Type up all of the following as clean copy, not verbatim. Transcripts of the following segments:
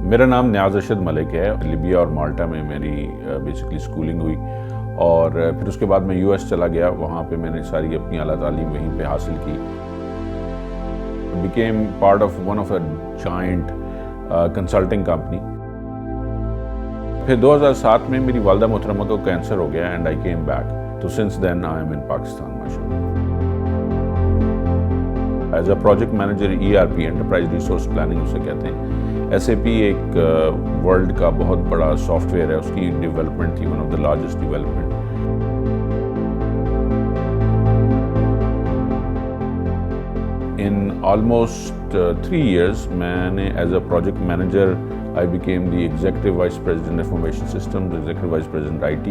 میرا نام نیاز ارشد ملک ہے. لیبیا اور مالٹا میں میری بیسکلی سکولنگ ہوئی اور پھر اس کے بعد میں یو ایس چلا گیا. وہاں پہ میں نے ساری اپنی اعلیٰ تعلیم وہیں پہ حاصل کی. became part of one of a giant consulting company. پھر 2007 میں میری والدہ محترمہ کو کینسر ہو گیا and I came back. تو since then I am in Pakistan, ماشاءاللہ. As a project manager ERP, Enterprise Resource Planning اسے کہتے ہیں. SAP ایک ورلڈ کا بہت بڑا سافٹ ویئر ہے. اس کی ڈیولپمنٹ تھی one of the largest development. In almost 3 years, میں نے as a project manager, I became the Executive Vice President Information Systems, Executive Vice President IT,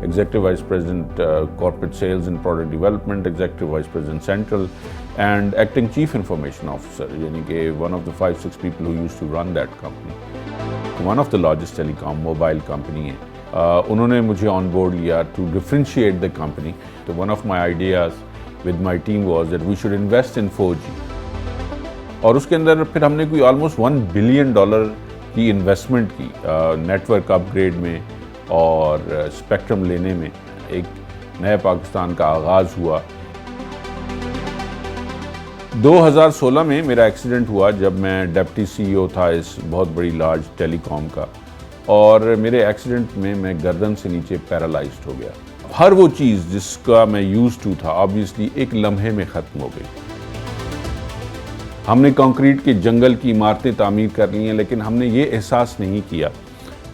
Executive Vice President Corporate Sales and Product Development, Executive Vice President Central, and Acting Chief Information Officer, یعنی کہ one of the 5-6 people who used to run that company. One of the largest telecom mobile company ہے. انہوں نے مجھے on board لیا to differentiate the company. So one of my ideas with my team was that we should invest in 4G. اور اس کے اندر پھر ہم نے کوئی almost $1 billion کی انویسٹمنٹ کی نیٹ ورک اپ گریڈ میں اور اسپیکٹرم لینے میں. ایک نئے پاکستان کا آغاز ہوا. 2016 میں میرا ایکسیڈنٹ ہوا جب میں ڈیپٹی CEO تھا اس بہت بڑی لارج ٹیلی کام کا, اور میرے ایکسیڈنٹ میں میں گردن سے نیچے پیرالائزڈ ہو گیا. ہر وہ چیز جس کا میں یوز ٹو تھا آبویسلی ایک لمحے میں ختم ہو گئی. ہم نے کنکریٹ کے جنگل کی عمارتیں تعمیر کر لی ہیں, لیکن ہم نے یہ احساس نہیں کیا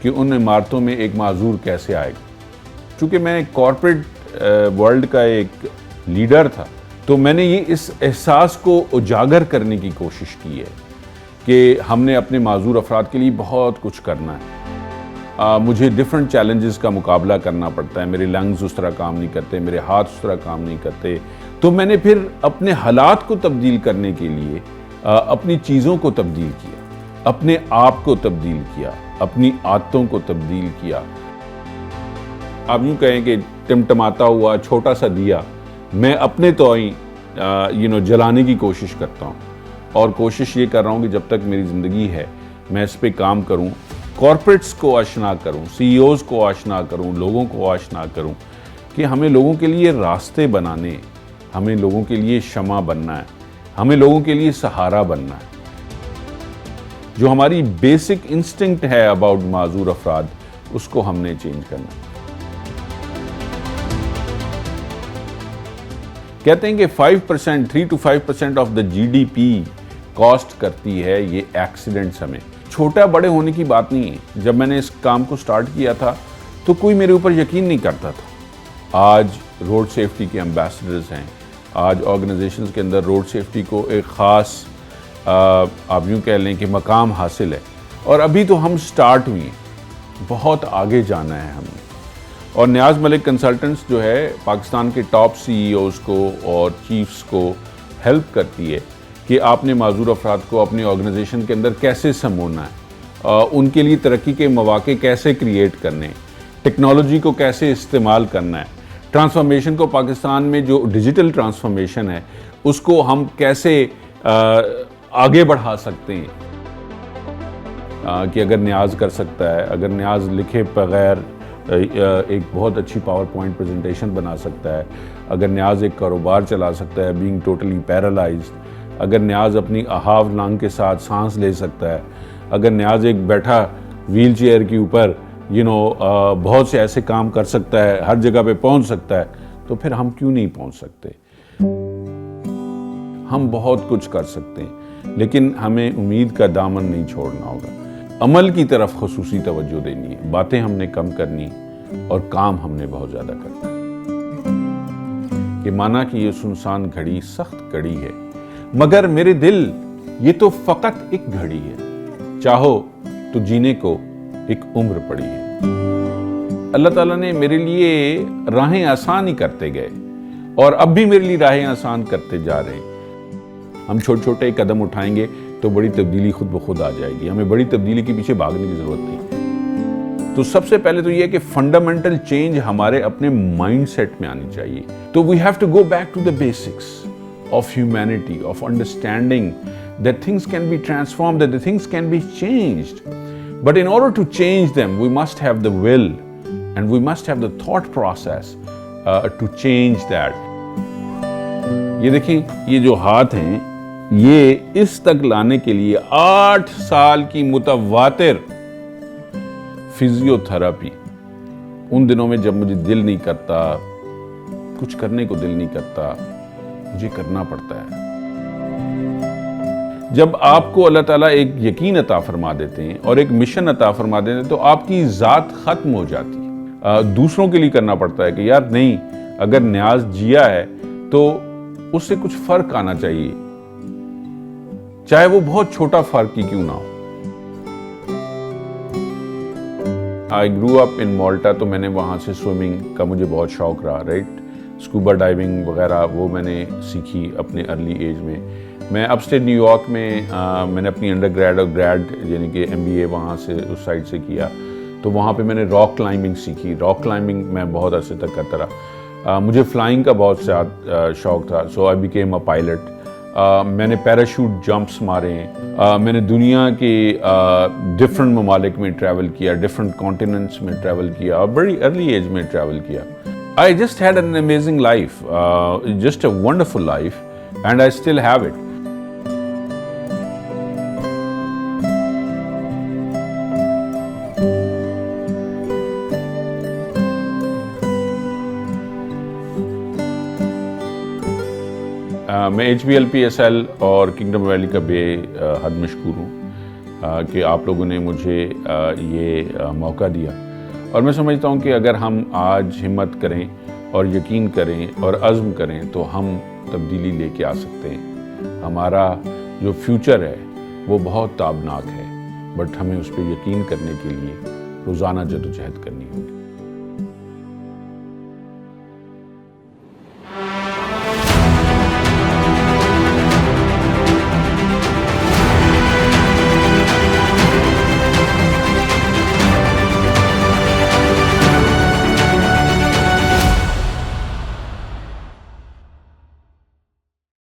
کہ ان عمارتوں میں ایک معذور کیسے آئے گا. چونکہ میں کارپوریٹ ورلڈ کا ایک لیڈر تھا, تو میں نے یہ اس احساس کو اجاگر کرنے کی کوشش کی ہے کہ ہم نے اپنے معذور افراد کے لیے بہت کچھ کرنا ہے. مجھے ڈیفرنٹ چیلنجز کا مقابلہ کرنا پڑتا ہے. میرے لنگز اس طرح کام نہیں کرتے, میرے ہاتھ اس طرح کام نہیں کرتے. تو میں نے پھر اپنے حالات کو تبدیل کرنے کے لیے اپنی چیزوں کو تبدیل کیا, اپنے آپ کو تبدیل کیا, اپنی عادتوں کو تبدیل کیا. آپ یوں کہیں کہ ٹمٹماتا ہوا چھوٹا سا دیا میں اپنے توئیں جلانے کی کوشش کرتا ہوں, اور کوشش یہ کر رہا ہوں کہ جب تک میری زندگی ہے میں اس پہ کام کروں, کارپوریٹس کو آشنا کروں, CEOs کو آشنا کروں, لوگوں کو آشنا کروں کہ ہمیں لوگوں کے لیے راستے بنانے, ہمیں لوگوں کے لیے شمع بننا ہے, ہمیں لوگوں کے لیے سہارا بننا ہے. جو ہماری بیسک انسٹنکٹ ہے اباؤٹ معذور افراد, اس کو ہم نے چینج کرنا ہے. کہتے ہیں کہ 5%, 3 to 5% of the GDP cost کرتی ہے یہ ایکسیڈنٹس ہمیں. چھوٹا بڑے ہونے کی بات نہیں ہے. جب میں نے اس کام کو سٹارٹ کیا تھا تو کوئی میرے اوپر یقین نہیں کرتا تھا. آج روڈ سیفٹی کے ایمبیسڈرز ہیں. آج آرگنائزیشنز کے اندر روڈ سیفٹی کو ایک خاص آپ یوں کہہ لیں کہ مقام حاصل ہے. اور ابھی تو ہم سٹارٹ ہوئی ہیں, بہت آگے جانا ہے ہم نے. اور نیاز ملک کنسلٹنٹس جو ہے پاکستان کے ٹاپ CEOs کو اور چیفز کو ہیلپ کرتی ہے کہ آپ نے معذور افراد کو اپنی آرگنائزیشن کے اندر کیسے سمونا ہے, ان کے لیے ترقی کے مواقع کیسے کریٹ کرنے, ٹیکنالوجی کو کیسے استعمال کرنا ہے, ٹرانسفارمیشن کو پاکستان میں جو ڈیجیٹل ٹرانسفارمیشن ہے اس کو ہم کیسے آگے بڑھا سکتے ہیں. کہ اگر نیاز کر سکتا ہے, اگر نیاز لکھے بغیر ایک بہت اچھی پاور پوائنٹ پریزنٹیشن بنا سکتا ہے, اگر نیاز ایک کاروبار چلا سکتا ہے بینگ ٹوٹلی پیرالائزڈ, اگر نیاز اپنی احاو لانگ کے ساتھ سانس لے سکتا ہے, اگر نیاز ایک بیٹھا ویل چیئر کے اوپر بہت سے ایسے کام کر سکتا ہے, ہر جگہ پہ پہنچ سکتا ہے, تو پھر ہم کیوں نہیں پہنچ سکتے؟ ہم بہت کچھ کر سکتے ہیں, لیکن ہمیں امید کا دامن نہیں چھوڑنا ہوگا. عمل کی طرف خصوصی توجہ دینی ہے. باتیں ہم نے کم کرنی اور کام ہم نے بہت زیادہ کرنا. کہ مانا کہ یہ سنسان گھڑی سخت گھڑی ہے, مگر میرے دل یہ تو فقط ایک گھڑی ہے, چاہو تو جینے کو ایک عمر پڑی ہے. اللہ تعالیٰ نے میرے لیے راہیں آسان ہی کرتے گئے, اور اب بھی میرے لیے راہیں آسان کرتے جا رہے ہیں. ہم چھوٹے چھوٹے قدم اٹھائیں گے تو بڑی تبدیلی خود بخود آ جائے گی. ہمیں بڑی تبدیلی کے پیچھے بھاگنے کی ضرورت نہیں. تو سب سے پہلے تو یہ کہ فنڈامنٹل چینج ہمارے اپنے مائنڈ سیٹ میں آنی چاہیے. تو we have to go back to the basics of humanity, of understanding that things can be transformed, that the things can be changed. But in order to change them, we must have the will and we must have the thought process to change that. یہ دیکھیں یہ جو ہاتھ ہیں یہ اس تک لانے کے لیے 8 سال کی متواتر فزیو تھراپی. ان دنوں میں جب مجھے دل نہیں کرتا, کچھ کرنے کو دل نہیں کرتا, مجھے کرنا پڑتا ہے. جب آپ کو اللہ تعالیٰ ایک یقین عطا فرما دیتے ہیں اور ایک مشن عطا فرما دیتے ہیں تو آپ کی ذات ختم ہو جاتی ہے. دوسروں کے لیے کرنا پڑتا ہے کہ یار نہیں, اگر نیاز جیا ہے تو اس سے کچھ فرق آنا چاہیے, چاہے وہ بہت چھوٹا فرق ہی کیوں نہ ہو. I grew up in Malta, تو میں نے وہاں سے سوئمنگ کا مجھے بہت شوق رہا, رائٹ. اسکوبا ڈائیونگ وغیرہ وہ میں نے سیکھی اپنے ارلی ایج میں. میں اپ اسٹیٹ نیو یارک میں نے اپنی انڈر گریڈ اور گریڈ یعنی کہ MBA وہاں سے اس سائڈ سے کیا, تو وہاں پہ میں نے راک کلائمبنگ سیکھی. راک کلائمبنگ میں بہت عرصے تک کرتا رہا. مجھے فلائنگ کا بہت زیادہ شوق تھا, سو آئی بیکیم اے پائلٹ. میں نے پیراشوٹ جمپس مارے ہیں. میں نے دنیا کے ڈفرنٹ ممالک میں ٹریول کیا, ڈفرنٹ کانٹیننٹس میں ٹریول کیا, اور بڑی ارلی ایج میں ٹریول کیا. I just had an amazing life, just a wonderful life, and I still have it. میں HBL PSL اور کنگڈم ویلی کا بے حد مشکور ہوں کہ آپ لوگوں نے مجھے یہ موقع دیا. اور میں سمجھتا ہوں کہ اگر ہم آج ہمت کریں اور یقین کریں اور عزم کریں تو ہم تبدیلی لے کے آ سکتے ہیں. ہمارا جو فیوچر ہے وہ بہت تابناک ہے, بٹ ہمیں اس پہ یقین کرنے کے لیے روزانہ جدوجہد کرنی ہوگی.